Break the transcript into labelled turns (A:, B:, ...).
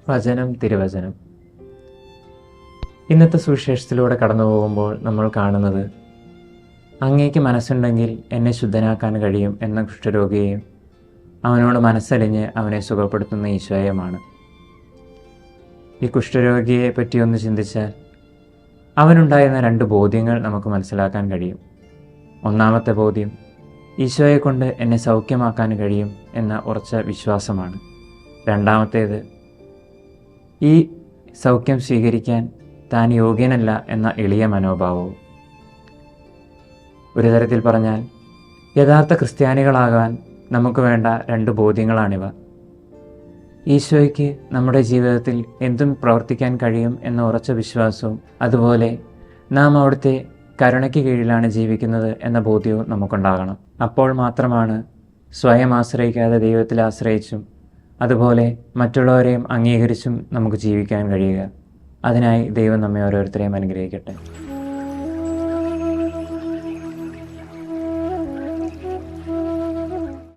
A: വചനം തിരുവചനം. ഇന്നത്തെ സുവിശേഷത്തിലൂടെ കടന്നു പോകുമ്പോൾ നമ്മൾ കാണുന്നത്, അങ്ങേക്ക് മനസ്സുണ്ടെങ്കിൽ എന്നെ ശുദ്ധനാക്കാൻ കഴിയും എന്ന കുഷ്ഠരോഗിയെയും അവനോട് മനസ്സലിഞ്ഞ് അവനെ സുഖപ്പെടുത്തുന്ന ഈശോയുമാണ്. ഈ കുഷ്ഠരോഗിയെ പറ്റി ഒന്ന് ചിന്തിച്ചാൽ അവനുണ്ടായിരുന്ന 2 ബോധ്യങ്ങൾ നമുക്ക് മനസ്സിലാക്കാൻ കഴിയും. ഒന്നാമത്തെ ബോധ്യം, ഈശോയെ കൊണ്ട് എന്നെ സൗഖ്യമാക്കാൻ കഴിയും എന്ന ഉറച്ച വിശ്വാസമാണ്. രണ്ടാമത്തേത്, ഈ സൗഖ്യം സ്വീകരിക്കാൻ താൻ യോഗ്യനല്ല എന്ന എളിയ മനോഭാവവും. ഒരു തരത്തിൽ പറഞ്ഞാൽ, യഥാർത്ഥ ക്രിസ്ത്യാനികളാകാൻ നമുക്ക് വേണ്ട 2 ബോധ്യങ്ങളാണിവ. ഈശോയ്ക്ക് നമ്മുടെ ജീവിതത്തിൽ എന്തും പ്രവർത്തിക്കാൻ കഴിയും എന്ന ഉറച്ച വിശ്വാസവും, അതുപോലെ നാം അവിടുത്തെ കരുണയ്ക്ക് കീഴിലാണ് ജീവിക്കുന്നത് എന്ന ബോധ്യവും നമുക്കുണ്ടാകണം. അപ്പോൾ മാത്രമാണ് സ്വയം ആശ്രയിക്കാതെ ദൈവത്തിൽ ആശ്രയിച്ചും അതുപോലെ മറ്റുള്ളവരെയും അംഗീകരിച്ചും നമുക്ക് ജീവിക്കാൻ കഴിയുക. അതിനായി ദൈവം നമ്മെ ഓരോരുത്തരെയും അനുഗ്രഹിക്കട്ടെ.